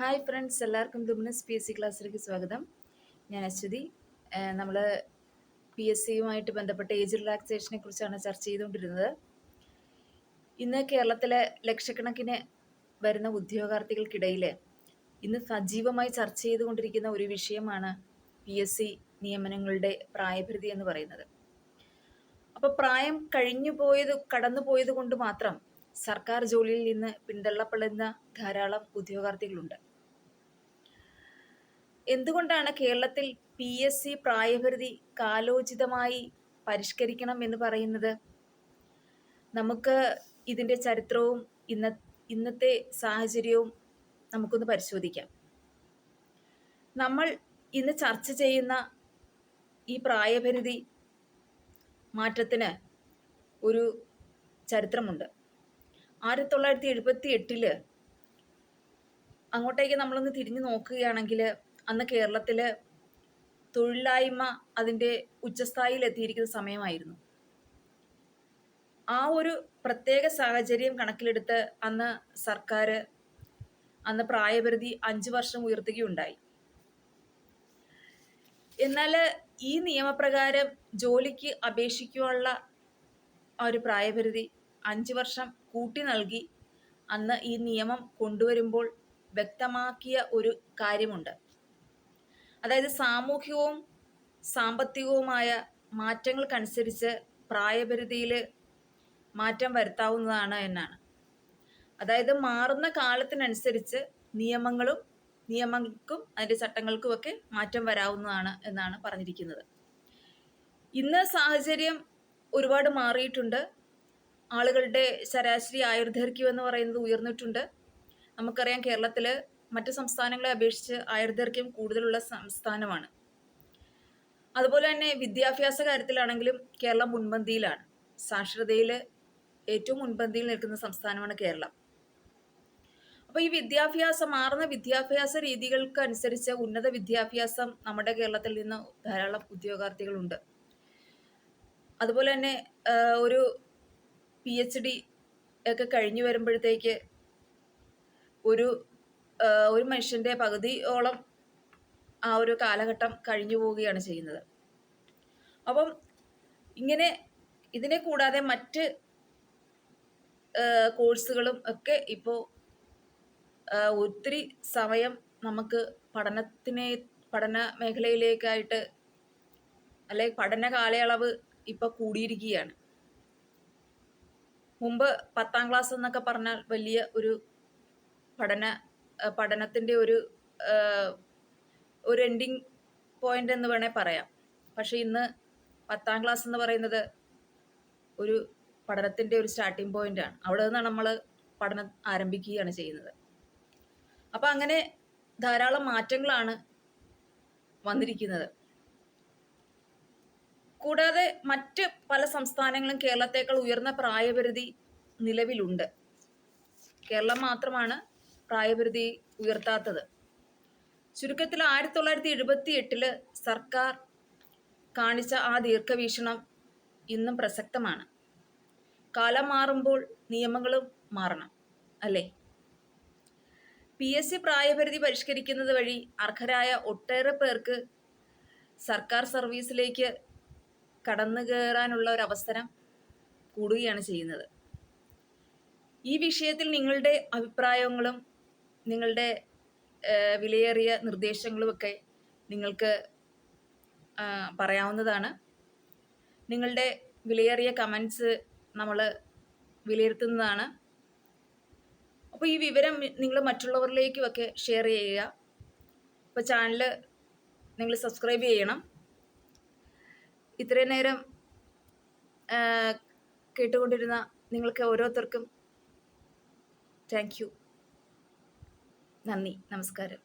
Hi friends, എല്ലാവർക്കും luminous P S C ക്ലാസ്സിലേക്ക് സ്വാഗതം. ഞാൻ അശ്വതി. നമ്മൾ പി എസ് സിയുമായിട്ട് ബന്ധപ്പെട്ട ഏജ് റിലാക്സേഷനെ കുറിച്ചാണ് ചർച്ച ചെയ്തുകൊണ്ടിരുന്നത്. ഇന്ന് കേരളത്തിലെ ലക്ഷക്കണക്കിന് വരുന്ന ഉദ്യോഗാർത്ഥികൾക്കിടയിൽ ഇന്ന് സജീവമായി ചർച്ച ചെയ്തുകൊണ്ടിരിക്കുന്ന ഒരു വിഷയമാണ് പി എസ് സി നിയമനങ്ങളുടെ പ്രായപരിധി എന്ന് പറയുന്നത്. അപ്പോൾ പ്രായം കടന്നുപോയത് കൊണ്ട് മാത്രം സർക്കാർ ജോലിയിൽ നിന്ന് പിന്തള്ളപ്പെടുന്ന ധാരാളം ഉദ്യോഗാർത്ഥികളുണ്ട്. എന്തുകൊണ്ടാണ് കേരളത്തിൽ പി എസ് സി പ്രായപരിധി കാലോചിതമായി പരിഷ്കരിക്കണം എന്ന് പറയുന്നത്? നമുക്ക് ഇതിൻ്റെ ചരിത്രവും ഇന്നത്തെ സാഹചര്യവും നമുക്കൊന്ന് പരിശോധിക്കാം. നമ്മൾ ഇന്ന് ചർച്ച ചെയ്യുന്ന ഈ പ്രായപരിധി മാറ്റത്തിന് ഒരു ചരിത്രമുണ്ട്. 1978 അങ്ങോട്ടേക്ക് നമ്മളൊന്ന് തിരിഞ്ഞു നോക്കുകയാണെങ്കിൽ അന്ന് കേരളത്തിൽ തൊഴിലില്ലായ്മ അതിൻ്റെ ഉച്ചസ്ഥായിയിൽ എത്തിയിരിക്കുന്ന സമയമായിരുന്നു. ആ ഒരു പ്രത്യേക സാഹചര്യം കണക്കിലെടുത്ത് സർക്കാർ പ്രായപരിധി 5 വർഷം ഉയർത്തുകയുണ്ടായി. എന്നാൽ ഈ നിയമപ്രകാരം ജോലിക്ക് അപേക്ഷിക്കുവാനുള്ള ആ ഒരു പ്രായപരിധി 5 വർഷം കൂട്ടി നൽകി അന്ന് ഈ നിയമം കൊണ്ടുവരുമ്പോൾ വ്യക്തമാക്കിയ ഒരു കാര്യമുണ്ട്. അതായത് സാമൂഹികവും സാമ്പത്തികവുമായ മാറ്റങ്ങൾക്കനുസരിച്ച് പ്രായപരിധിയിൽ മാറ്റം വരുത്താവുന്നതാണ് എന്നാണ്. അതായത് മാറുന്ന കാലത്തിനനുസരിച്ച് നിയമങ്ങൾക്കും അതിൻ്റെ ചട്ടങ്ങൾക്കുമൊക്കെ മാറ്റം വരാവുന്നതാണ് എന്നാണ് പറഞ്ഞിരിക്കുന്നത്. ഇന്ന് സാഹചര്യം ഒരുപാട് മാറിയിട്ടുണ്ട്. ആളുകളുടെ ശരാശരി ആയുർദൈർഘ്യം എന്ന് പറയുന്നത് ഉയർന്നിട്ടുണ്ട്. നമുക്കറിയാം, കേരളത്തിൽ മറ്റ് സംസ്ഥാനങ്ങളെ അപേക്ഷിച്ച് ആയുർദൈർഘ്യം കൂടുതലുള്ള സംസ്ഥാനമാണ്. അതുപോലെ തന്നെ വിദ്യാഭ്യാസ കാര്യത്തിലാണെങ്കിലും കേരളം മുൻപന്തിയിലാണ്. സാക്ഷരതയിൽ ഏറ്റവും മുൻപന്തിയിൽ നിൽക്കുന്ന സംസ്ഥാനമാണ് കേരളം. അപ്പോൾ ഈ മാറുന്ന വിദ്യാഭ്യാസ രീതികൾക്ക് അനുസരിച്ച് ഉന്നത വിദ്യാഭ്യാസം നമ്മുടെ കേരളത്തിൽ നിന്ന് ധാരാളം ഉദ്യോഗാർത്ഥികളുണ്ട്. അതുപോലെ തന്നെ ഒരു PhD ഒക്കെ കഴിഞ്ഞു വരുമ്പോഴത്തേക്ക് ഒരു മനുഷ്യൻ്റെ പകുതിയോളം ആ ഒരു കാലഘട്ടം കഴിഞ്ഞു പോവുകയാണ് ചെയ്യുന്നത്. അപ്പം ഇതിനെ കൂടാതെ മറ്റ് കോഴ്സുകളും ഒക്കെ ഇപ്പോൾ ഒത്തിരി സമയം നമുക്ക് പഠന മേഖലയിലേക്കായിട്ട് അല്ലെങ്കിൽ പഠന കാലയളവ് ഇപ്പോൾ കൂടിയിരിക്കുകയാണ്. മുമ്പ് 10ാം ക്ലാസ് എന്നൊക്കെ പറഞ്ഞാൽ വലിയ ഒരു പഠനത്തിൻ്റെ ഒരു എൻഡിങ് പോയിന്റ് എന്ന് വേണേൽ പറയാം. പക്ഷെ ഇന്ന് 10ാം ക്ലാസ് എന്ന് പറയുന്നത് ഒരു പഠനത്തിൻ്റെ ഒരു സ്റ്റാർട്ടിംഗ് പോയിന്റാണ്. അവിടെ നിന്നാണ് നമ്മൾ പഠനം ആരംഭിക്കുകയാണ് ചെയ്യുന്നത്. അപ്പം അങ്ങനെ ധാരാളം മാറ്റങ്ങളാണ് വന്നിരിക്കുന്നത്. കൂടാതെ മറ്റ് പല സംസ്ഥാനങ്ങളും കേരളത്തേക്കാൾ ഉയർന്ന പ്രായപരിധി നിലവിലുണ്ട്. കേരളം മാത്രമാണ് പ്രായപരിധി ഉയർത്താത്തത്. ചുരുക്കത്തിൽ 1978 സർക്കാർ കാണിച്ച ആ ദീർഘവീക്ഷണം ഇന്നും പ്രസക്തമാണ്. കാലം മാറുമ്പോൾ നിയമങ്ങളും മാറണം, അല്ലേ? PSC പ്രായപരിധി പരിഷ്കരിക്കുന്നത് വഴി അർഹരായ ഒട്ടേറെ പേർക്ക് സർക്കാർ സർവീസിലേക്ക് കടന്നു കയറാനുള്ള ഒരു അവസരം കൂടുകയാണ് ചെയ്യുന്നത്. ഈ വിഷയത്തിൽ നിങ്ങളുടെ അഭിപ്രായങ്ങളും നിങ്ങളുടെ വിലയേറിയ നിർദ്ദേശങ്ങളുമൊക്കെ നിങ്ങൾക്ക് പറയാവുന്നതാണ്. നിങ്ങളുടെ വിലയേറിയ കമൻസ് നമ്മൾ വിലയിരുത്തുന്നതാണ്. അപ്പോൾ ഈ വിവരം നിങ്ങൾ മറ്റുള്ളവരിലേക്കുമൊക്കെ ഷെയർ ചെയ്യുക. അപ്പോൾ ചാനൽ നിങ്ങൾ സബ്സ്ക്രൈബ് ചെയ്യണം. ഇത്രയും നേരം കേട്ടുകൊണ്ടിരുന്ന നിങ്ങൾക്ക് ഓരോരുത്തർക്കും താങ്ക് യു. നന്ദി, നമസ്കാരം.